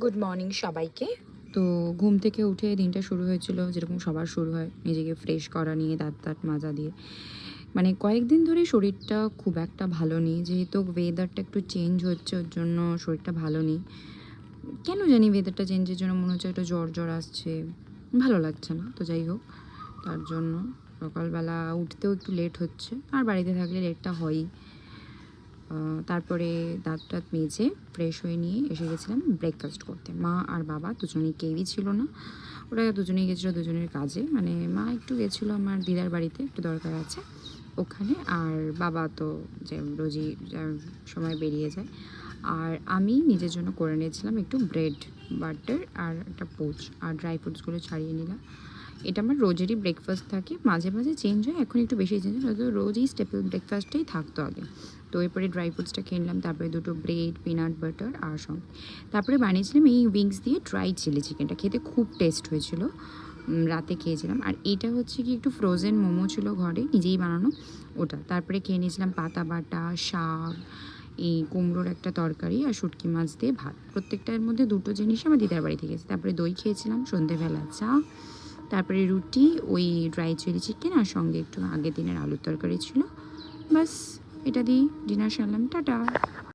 Good morning সবাইকে। তো ঘুম থেকে উঠে দিনটা শুরু হয়েছিল যেরকম সবার শুরু হয়, নিজেকে ফ্রেশ করা নিয়ে, দাঁত মাজা দিয়ে। মানে কয়েকদিন ধরে শরীরটা খুব একটা ভালো নেই, যেহেতু ওয়েদারটা একটু চেঞ্জ হচ্ছে, ওর জন্য শরীরটা ভালো নেই। কেন জানি ওয়েদারটা চেঞ্জের জন্য মনে হচ্ছে একটু জ্বর জ্বর আসছে, ভালো লাগছে না। তো যাই হোক, তার জন্য সকালবেলা উঠতেও একটু লেট হচ্ছে, আর বাড়িতে থাকলে লেটটা হয়ই। তারপরে দাঁত টাত মেজে ফ্রেশ হয়ে নিয়ে এসে গেছিলাম ব্রেকফাস্ট করতে। মা আর বাবা দুজনেই, কেউই ছিল না, ওরা দুজনেই গেছিলো দুজনের কাজে। মানে মা একটু গেছিলো আমার দিদার বাড়িতে, একটু দরকার আছে ওখানে, আর বাবা তো যে রোজই সময় বেরিয়ে যায়। আর আমি নিজের জন্য করে নিয়েছিলাম একটু ব্রেড, বাটার আর একটা পোচ, আর ড্রাই ফ্রুটসগুলো ছাড়িয়ে নিলাম। এটা আমার রোজেরই ব্রেকফাস্ট থাকে, মাঝে মাঝে চেঞ্জ হয়, এখন একটু বেশি চেঞ্জ হয়, তো রোজই স্টেপল ব্রেকফাস্টটাই থাকতো আগে। তো এরপরে ড্রাই ফ্রুটসটা খেয়ে নিলাম, তারপরে দুটো ব্রেড, পিনাট বাটার আর সঙ্গে তারপরে বানিয়েছিলাম এই উইংস দিয়ে ড্রাই চিলি চিকেনটা, খেতে খুব টেস্ট হয়েছিল। রাতে খেয়েছিলাম। আর এইটা হচ্ছে কি একটু ফ্রোজেন মোমো ছিল ঘরে, নিজেই বানানো ওটা। তারপরে খেয়ে নিয়েছিলাম পাতা বাটা, শাক, এই কুমড়োর একটা তরকারি আর শুটকি মাছ দিয়ে ভাত। প্রত্যেকটার মধ্যে দুটো জিনিস আমার দিদার বাড়ি থেকে গেছে। তারপরে দই খেয়েছিলাম, সন্ধেবেলা চা, তারপরে রুটি, ওই ড্রাই চিলি চিকেন, আর সঙ্গে একটু আগের দিনের আলুর তরকারি ছিল। বাস, এটা দিয়েই ডিনার সারলাম। টাটা।